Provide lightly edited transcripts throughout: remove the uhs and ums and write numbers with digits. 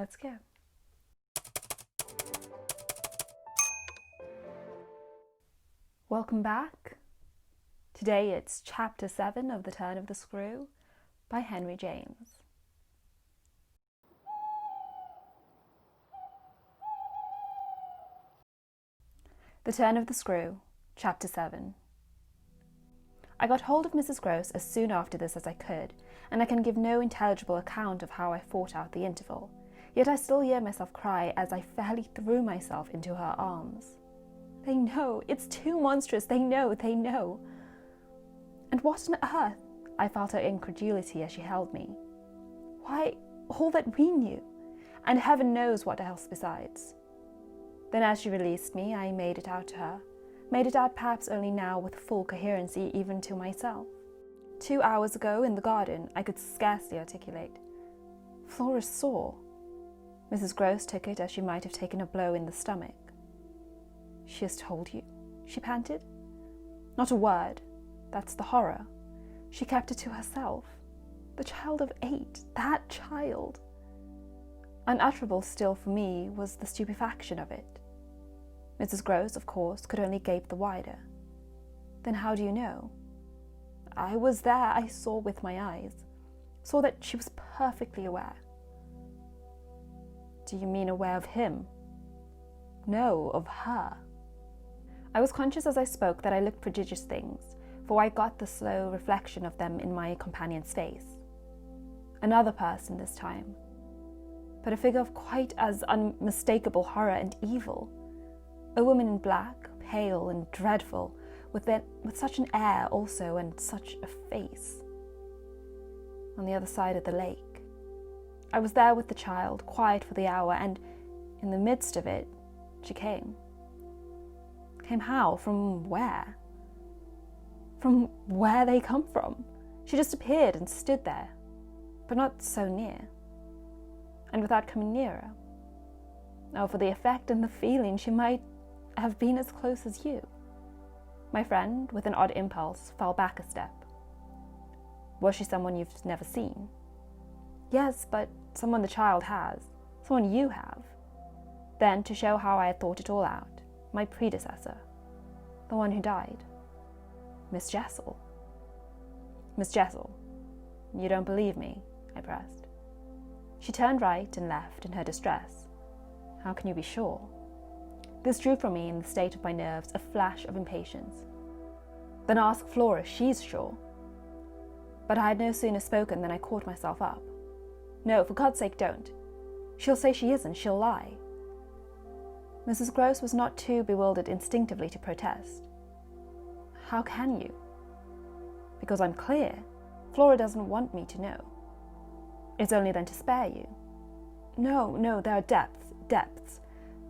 Let's go. Welcome back. Today it's Chapter 7 of The Turn of the Screw by Henry James. The Turn of the Screw, Chapter 7. I got hold of Mrs. Gross as soon after this as I could, and I can give no intelligible account of how I fought out the interval, yet I still hear myself cry as I fairly threw myself into her arms. They know, it's too monstrous, they know. And what on earth? I felt her incredulity as she held me. Why, all that we knew, and heaven knows what else besides. Then as she released me, I made it out to her, made it out perhaps only now with full coherency even to myself. 2 hours ago in the garden, I could scarcely articulate. Flora's sore. Mrs. Gross took it as she might have taken a blow in the stomach. She has told you? She panted. Not a word. That's the horror. She kept it to herself. The child of 8, that child. Unutterable still for me was the stupefaction of it. Mrs. Gross, of course, could only gape the wider. Then how do you know? I was there, I saw with my eyes. Saw that she was perfectly aware. Do you mean aware of him? No, of her. I was conscious as I spoke that I looked prodigious things, for I got the slow reflection of them in my companion's face. Another person this time, but a figure of quite as unmistakable horror and evil. A woman in black, pale and dreadful, with such an air also and such a face. On the other side of the lake. I was there with the child, quiet for the hour, and in the midst of it, she came. Came how? From where? From where they come from. She just appeared and stood there, but not so near, and without coming nearer. Oh, for the effect and the feeling, she might have been as close as you. My friend, with an odd impulse, fell back a step. Was she someone you've never seen? Yes, but someone the child has, someone you have. Then, to show how I had thought it all out, my predecessor, the one who died. Miss Jessel. Miss Jessel, you don't believe me? I pressed. She turned right and left in her distress. How can you be sure? This drew from me, in the state of my nerves, a flash of impatience. Then ask Flora, she's sure. But I had no sooner spoken than I caught myself up. No, for God's sake, don't. She'll say she isn't, she'll lie. Mrs. Gross was not too bewildered instinctively to protest. How can you? Because I'm clear. Flora doesn't want me to know. It's only then to spare you. No, there are depths.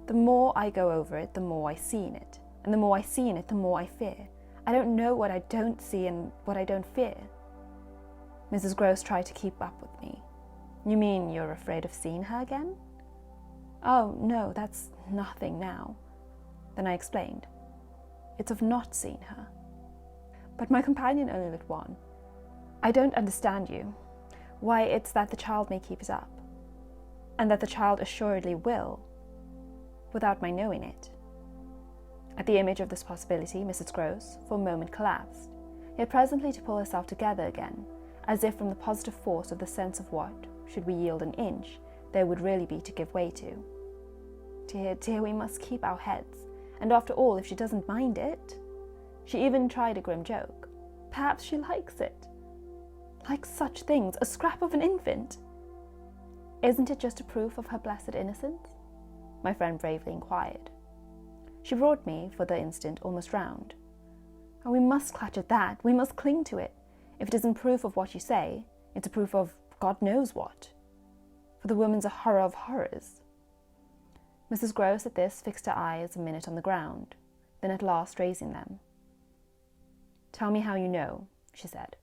The more I go over it, the more I see in it. And the more I see in it, the more I fear. I don't know what I don't see and what I don't fear. Mrs. Gross tried to keep up with me. You mean you're afraid of seeing her again? Oh, no, that's nothing now. Then I explained. It's of not seeing her. But my companion only looked wan. I don't understand you. Why, it's that the child may keep it up. And that the child assuredly will, without my knowing it. At the image of this possibility, Mrs. Gross, for a moment, collapsed, yet presently to pull herself together again, as if from the positive force of the sense of what, should we yield an inch, there would really be to give way to. Dear, we must keep our heads, and after all, if she doesn't mind it. She even tried a grim joke. Perhaps she likes it. Like such things, a scrap of an infant. Isn't it just a proof of her blessed innocence? My friend bravely inquired. She brought me, for the instant, almost round. Oh, we must clutch at that, we must cling to it. If it isn't proof of what you say, it's a proof of God knows what. For the woman's a horror of horrors. Mrs. Gross at this fixed her eyes a minute on the ground, then at last raising them. Tell me how you know, she said.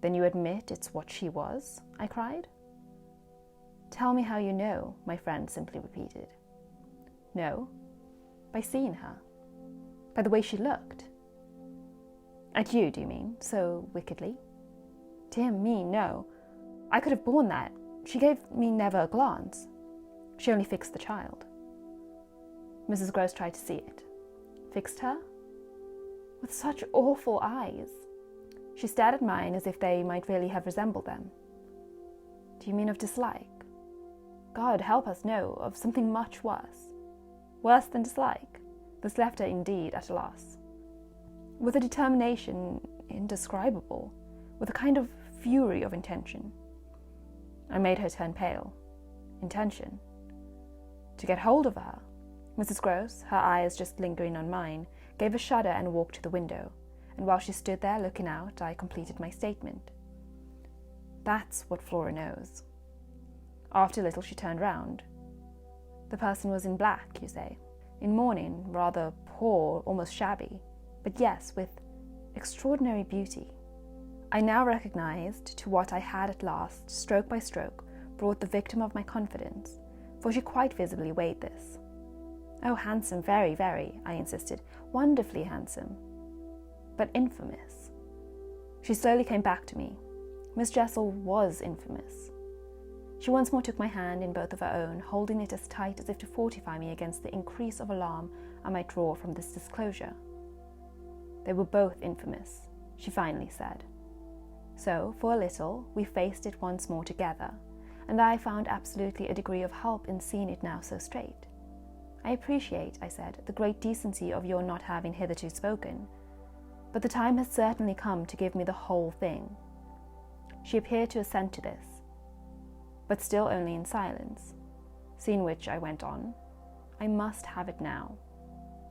Then you admit it's what she was? I cried. Tell me how you know, my friend simply repeated. No, by seeing her, by the way she looked. At you, do you mean, so wickedly? Dear me, no. I could have borne that, She gave me never a glance. She only fixed the child. Mrs. Gross tried to see it. Fixed her? With such awful eyes. She stared at mine as if they might really have resembled them. Do you mean of dislike? God help us, no, of something much worse. Worse than dislike. This left her indeed at a loss. With a determination indescribable, with a kind of fury of intention. I made her turn pale. Intention. To get hold of her. Mrs. Gross, her eyes just lingering on mine, gave a shudder and walked to the window, and while she stood there looking out, I completed my statement. That's what Flora knows. After a little she turned round. The person was in black, you say? In mourning, rather poor, almost shabby, but yes, with extraordinary beauty. I now recognized to what I had at last, stroke by stroke, brought the victim of my confidence, for she quite visibly weighed this. Oh, handsome, very, very, I insisted, wonderfully handsome, but infamous. She slowly came back to me. Miss Jessel was infamous. She once more took my hand in both of her own, holding it as tight as if to fortify me against the increase of alarm I might draw from this disclosure. They were both infamous, she finally said. So, for a little, we faced it once more together, and I found absolutely a degree of help in seeing it now so straight. I appreciate, I said, the great decency of your not having hitherto spoken, but the time has certainly come to give me the whole thing. She appeared to assent to this, but still only in silence, seeing which I went on. I must have it now.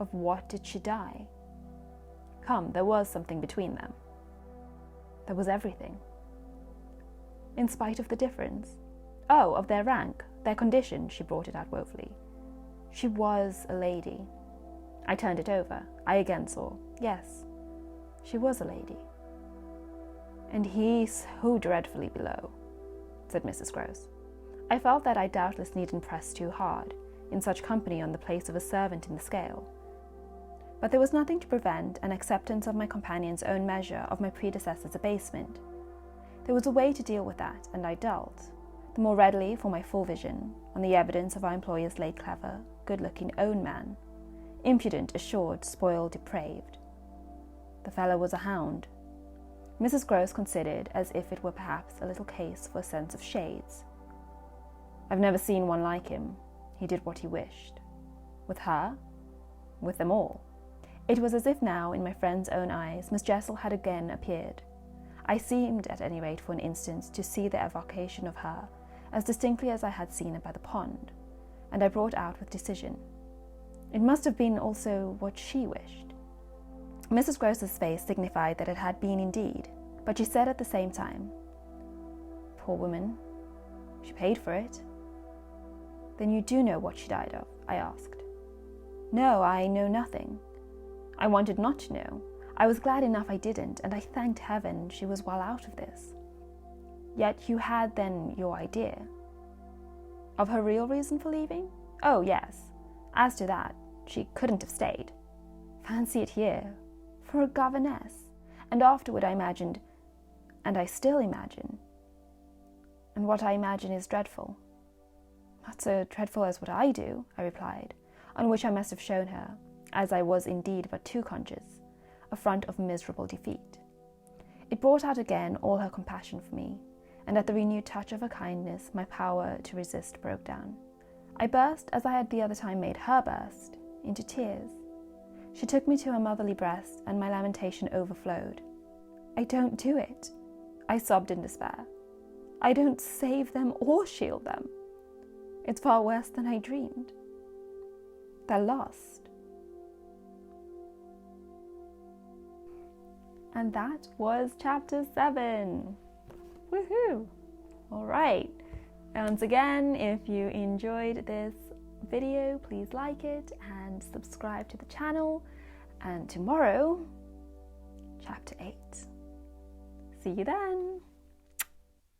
Of what did she die? Come, there was something between them. There was everything. In spite of the difference. Oh, of their rank, their condition, she brought it out woefully. She was a lady. I turned it over. I again saw. Yes, she was a lady. And he so dreadfully below, said Mrs. Gross. I felt that I doubtless needn't press too hard, in such company on the place of a servant in the scale. But there was nothing to prevent an acceptance of my companion's own measure of my predecessor's abasement. There was a way to deal with that, and I dealt, the more readily for my full vision, on the evidence of our employer's late clever, good-looking own man, impudent, assured, spoiled, depraved. The fellow was a hound. Mrs. Gross considered as if it were perhaps a little case for a sense of shades. I've never seen one like him. He did what he wished. With her? With them all. It was as if now, in my friend's own eyes, Miss Jessel had again appeared. I seemed, at any rate for an instant, to see the evocation of her, as distinctly as I had seen it by the pond, and I brought out with decision. It must have been also what she wished. Mrs. Gross's face signified that it had been indeed, but she said at the same time, "Poor woman, she paid for it." "Then you do know what she died of?" I asked. "No, I know nothing. I wanted not to know. I was glad enough I didn't, and I thanked heaven she was well out of this." "Yet you had then your idea?" "Of her real reason for leaving? Oh, yes. As to that, she couldn't have stayed. Fancy it here. For a governess. And afterward I imagined, and I still imagine. And what I imagine is dreadful." "Not so dreadful as what I do," I replied, on which I must have shown her, as I was indeed but too conscious, a front of miserable defeat. It brought out again all her compassion for me, and at the renewed touch of her kindness my power to resist broke down. I burst, as I had the other time made her burst, into tears. She took me to her motherly breast, and my lamentation overflowed. "I don't do it," I sobbed in despair. "I don't save them or shield them. It's far worse than I dreamed. They're lost." And that was chapter 7. Woohoo! All right. Once again, if you enjoyed this video, please like it and subscribe to the channel. And tomorrow, chapter 8. See you then.